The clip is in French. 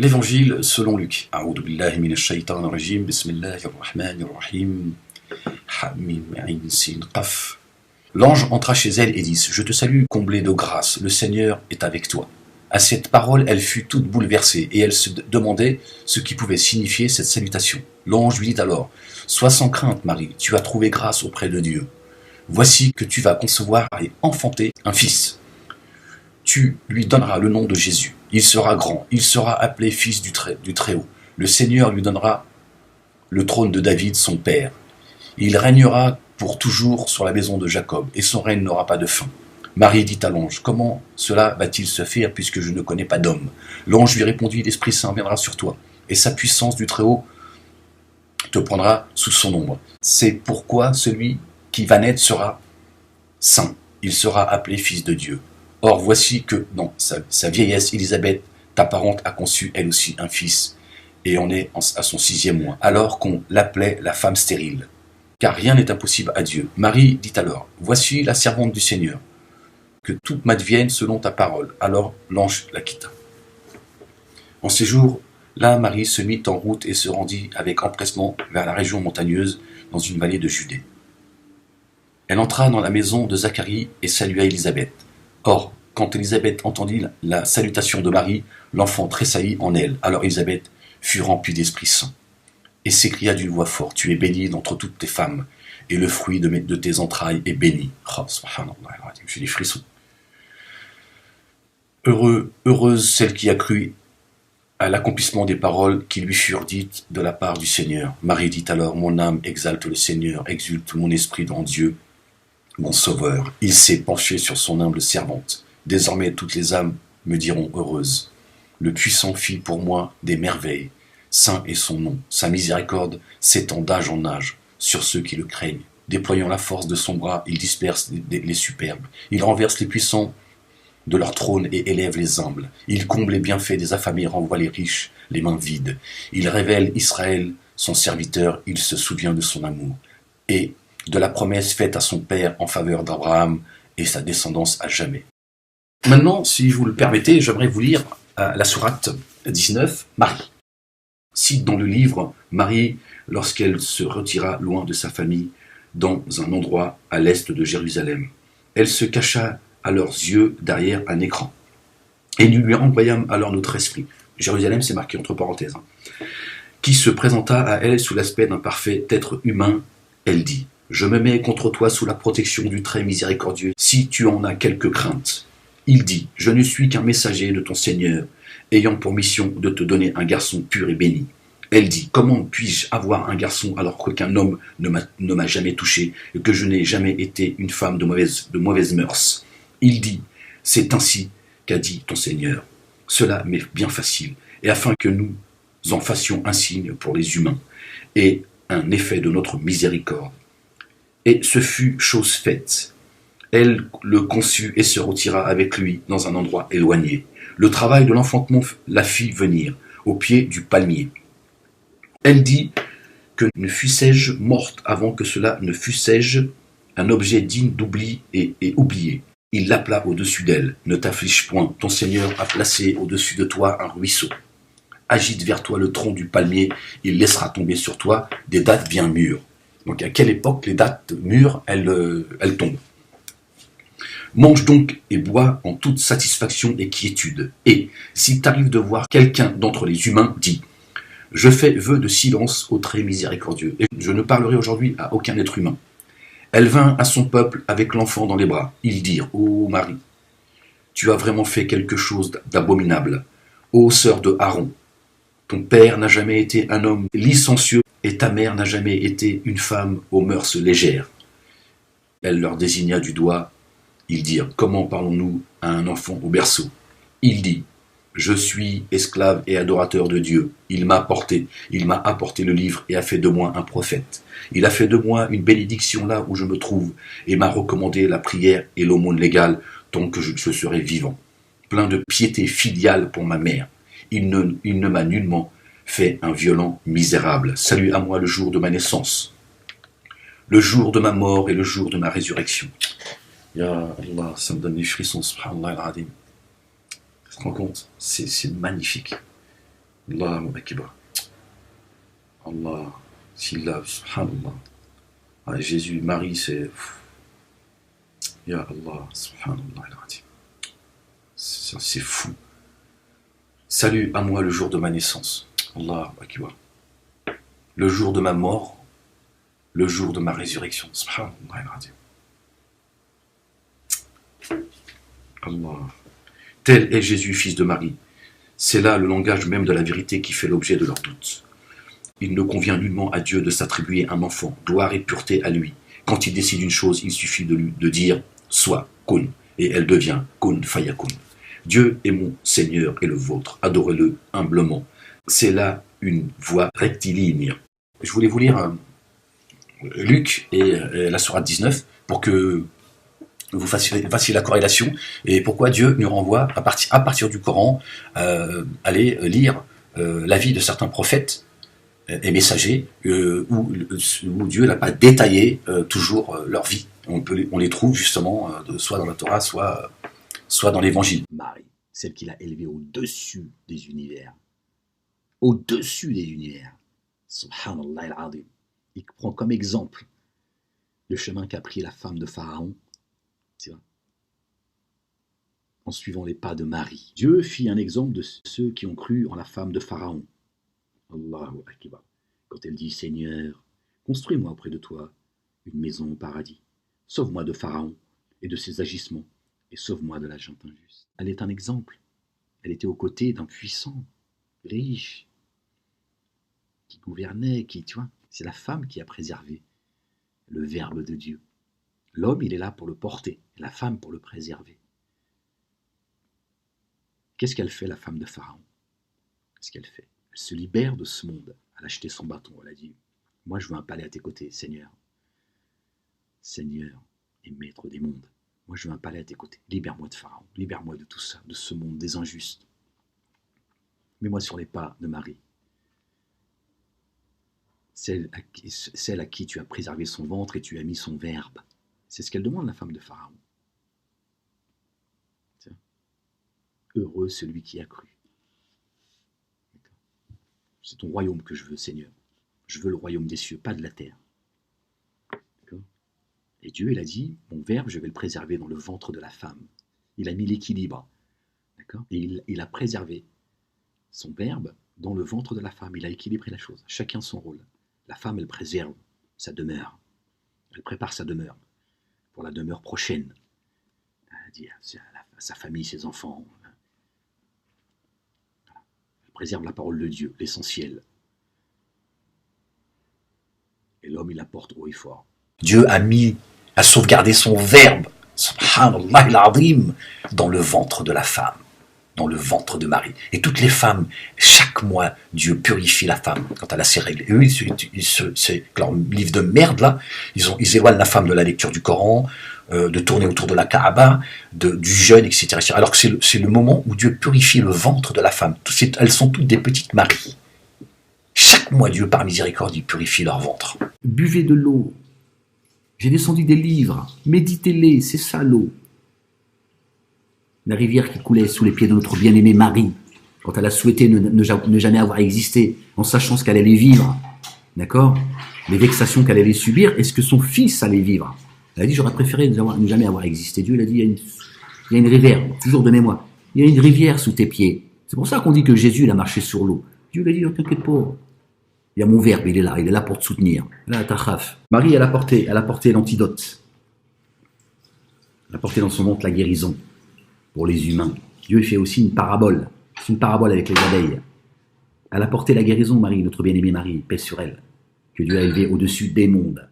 L'évangile selon Luc. A'oudou billahi minash shaitanir rajim. Bismillahir rahmanir rahim. Hamim ayn sin qaf. L'ange entra chez elle et dit: Je te salue, comblée de grâce, le Seigneur est avec toi. À cette parole, elle fut toute bouleversée, et elle se demandait ce qui pouvait signifier cette salutation. L'ange lui dit alors: Sois sans crainte, Marie, tu as trouvé grâce auprès de Dieu. Voici que tu vas concevoir et enfanter un fils. Tu lui donneras le nom de Jésus. Il sera grand, il sera appelé fils du Très-Haut. Le Seigneur lui donnera le trône de David, son père. Il régnera pour toujours sur la maison de Jacob, et son règne n'aura pas de fin. Marie dit à l'ange: Comment cela va-t-il se faire, puisque je ne connais pas d'homme? L'ange lui répondit: L'Esprit Saint viendra sur toi, et sa puissance du Très-Haut te prendra sous son ombre. C'est pourquoi celui qui va naître sera saint. Il sera appelé fils de Dieu. Or voici que, dans sa vieillesse, Élisabeth, ta parente, a conçu elle aussi un fils, et on est à son 6e mois, alors qu'on l'appelait la femme stérile. Car rien n'est impossible à Dieu. Marie dit alors: Voici la servante du Seigneur, que tout m'advienne selon ta parole. Alors l'ange la quitta. En ces jours-là, Marie se mit en route et se rendit avec empressement vers la région montagneuse, dans une vallée de Judée. Elle entra dans la maison de Zacharie et salua Élisabeth. Or, quand Élisabeth entendit la salutation de Marie, l'enfant tressaillit en elle. Alors Élisabeth fut remplie d'Esprit Saint, et s'écria d'une voix forte: Tu es bénie d'entre toutes tes femmes, et le fruit de tes entrailles est béni. Oh, subhanallah, j'ai des frissons. Heureuse celle qui a cru à l'accomplissement des paroles qui lui furent dites de la part du Seigneur. Marie dit alors: Mon âme exalte le Seigneur, exulte mon esprit dans Dieu, mon Sauveur. Il s'est penché sur son humble servante. Désormais toutes les âmes me diront heureuse. Le Puissant fit pour moi des merveilles. Saint est son nom. Sa miséricorde s'étend d'âge en âge sur ceux qui le craignent. Déployant la force de son bras, il disperse les superbes. Il renverse les puissants de leur trône et élève les humbles. Il comble les bienfaits des affamés, renvoie les riches les mains vides. Il révèle Israël, son serviteur. Il se souvient de son amour et de la promesse faite à son père en faveur d'Abraham et sa descendance à jamais. Maintenant, si vous le permettez, j'aimerais vous lire la sourate 19, Marie. Cite dans le livre Marie lorsqu'elle se retira loin de sa famille dans un endroit à l'est de Jérusalem. Elle se cacha à leurs yeux derrière un écran. Et nous lui envoyâmes alors notre esprit. Jérusalem, c'est marqué entre parenthèses. Qui se présenta à elle sous l'aspect d'un parfait être humain. Elle dit: Je me mets contre toi sous la protection du très miséricordieux, si tu en as quelque crainte. Il dit: Je ne suis qu'un messager de ton Seigneur, ayant pour mission de te donner un garçon pur et béni. Elle dit: Comment puis-je avoir un garçon alors qu'aucun homme ne m'a jamais touché et que je n'ai jamais été une femme de mauvaise mœurs? Il dit: C'est ainsi qu'a dit ton Seigneur. Cela m'est bien facile, et afin que nous en fassions un signe pour les humains, et un effet de notre miséricorde. Et ce fut chose faite. Elle le conçut et se retira avec lui dans un endroit éloigné. Le travail de l'enfantement la fit venir au pied du palmier. Elle dit: Que ne fussé-je morte avant que cela ne fussé-je un objet digne d'oubli et oublié. Il l'appela au-dessus d'elle. Ne t'afflige point, ton Seigneur a placé au-dessus de toi un ruisseau. Agite vers toi le tronc du palmier, il laissera tomber sur toi des dattes bien mûres. Donc à quelle époque les dattes mûres, elles tombent? Mange donc et bois en toute satisfaction et quiétude. Et, s'il t'arrive de voir quelqu'un d'entre les humains, dis: Je fais vœu de silence au très miséricordieux, et je ne parlerai aujourd'hui à aucun être humain. Elle vint à son peuple avec l'enfant dans les bras. Ils dirent: Ô Marie, tu as vraiment fait quelque chose d'abominable. Ô sœur de Aaron, ton père n'a jamais été un homme licencieux, et ta mère n'a jamais été une femme aux mœurs légères. Elle leur désigna du doigt. Ils dirent: Comment parlons-nous à un enfant au berceau? Il dit: Je suis esclave et adorateur de Dieu. Il m'a apporté le livre et a fait de moi un prophète. Il a fait de moi une bénédiction là où je me trouve et m'a recommandé la prière et l'aumône légale tant que je serai vivant. Plein de piété filiale pour ma mère. Il ne m'a nullement fait un violent misérable. Salut à moi le jour de ma naissance, le jour de ma mort et le jour de ma résurrection. Ya Allah, ça me donne des frissons, subhanallah al-azim. Tu te rends compte? C'est magnifique. Allahu Akbar. Allah, Sillah, subhanallah. Ah, Jésus, Marie, c'est... Ya Allah, subhanallah. C'est fou. Salut à moi le jour de ma naissance. Allahu Akbar. Le jour de ma mort, le jour de ma résurrection. Subhanallah. Allah. Tel est Jésus, fils de Marie. C'est là le langage même de la vérité qui fait l'objet de leurs doutes. Il ne convient nullement à Dieu de s'attribuer un enfant, gloire et pureté à lui. Quand il décide une chose, il suffit de dire « soit kun » et elle devient « kun fayakun ». Dieu est mon Seigneur et le vôtre, adorez-le humblement. C'est là une voie rectiligne. Je voulais vous lire Luc et la sourate 19 pour que vous fassiez la corrélation et pourquoi Dieu nous renvoie à partir du Coran aller lire la vie de certains prophètes et messagers où Dieu n'a pas détaillé toujours leur vie. On les trouve justement soit dans la Torah, soit dans l'Évangile. Marie, celle qu'il a élevée au-dessus des univers. Au-dessus des univers. Subhanallah al-Azim. Il prend comme exemple le chemin qu'a pris la femme de Pharaon, en suivant les pas de Marie. Dieu fit un exemple de ceux qui ont cru en la femme de Pharaon. Allahu Akbar. Quand elle dit « Seigneur, construis-moi auprès de toi une maison au paradis. Sauve-moi de Pharaon et de ses agissements, et sauve-moi de la gente injuste. » Elle est un exemple. Elle était aux côtés d'un puissant, riche, qui gouvernait, tu vois. C'est la femme qui a préservé le Verbe de Dieu. L'homme, il est là pour le porter, la femme pour le préserver. Qu'est-ce qu'elle fait, la femme de Pharaon? Qu'est-ce qu'elle fait? Elle se libère de ce monde. Elle a acheté son bâton, elle a dit « Moi, je veux un palais à tes côtés, Seigneur. Seigneur et maître des mondes. Moi, je veux un palais à tes côtés. Libère-moi de Pharaon, libère-moi de tout ça, de ce monde des injustes. Mets-moi sur les pas de Marie, celle à qui tu as préservé son ventre et tu as mis son verbe. » C'est ce qu'elle demande, la femme de Pharaon. Tiens. Heureux celui qui a cru. C'est ton royaume que je veux, Seigneur. Je veux le royaume des cieux, pas de la terre. Et Dieu, il a dit, mon verbe, je vais le préserver dans le ventre de la femme. Il a mis l'équilibre. Et il a préservé son verbe dans le ventre de la femme. Il a équilibré la chose. Chacun son rôle. La femme, elle préserve sa demeure. Elle prépare sa demeure pour la demeure prochaine. Elle dit à sa famille, ses enfants. Elle préserve la parole de Dieu, l'essentiel. Et l'homme, il apporte haut et fort. Dieu a sauvegardé son verbe, subhanallah al-azim, dans le ventre de la femme, dans le ventre de Marie. Et toutes les femmes, chaque mois, Dieu purifie la femme quand elle a ses règles. Et eux, c'est leur livre de merde, là, ils éloignent la femme de la lecture du Coran, de tourner autour de la Kaaba, du jeûne, etc. Alors que c'est le moment où Dieu purifie le ventre de la femme. Elles sont toutes des petites Maries. Chaque mois, Dieu, par miséricorde, il purifie leur ventre. Buvez de l'eau. J'ai descendu des livres. Méditez-les, c'est ça l'eau. La rivière qui coulait sous les pieds de notre bien-aimée Marie, quand elle a souhaité ne jamais avoir existé, en sachant ce qu'elle allait vivre, d'accord, les vexations qu'elle allait subir, et ce que son fils allait vivre. Elle a dit, j'aurais préféré ne jamais avoir existé. Dieu, il a dit, il y a une rivière, toujours de mémoire, il y a une rivière sous tes pieds. C'est pour ça qu'on dit que Jésus, il a marché sur l'eau. Dieu lui a dit, oh, t'inquiète pas. Il y a mon verbe, il est là pour te soutenir. Là, takhaf. Marie, elle a porté l'antidote. Elle a porté dans son ventre la guérison pour les humains. Dieu fait aussi une parabole. C'est une parabole avec les abeilles. Elle a porté la guérison, Marie, notre bien-aimée Marie, paix sur elle, que Dieu a élevée au-dessus des mondes.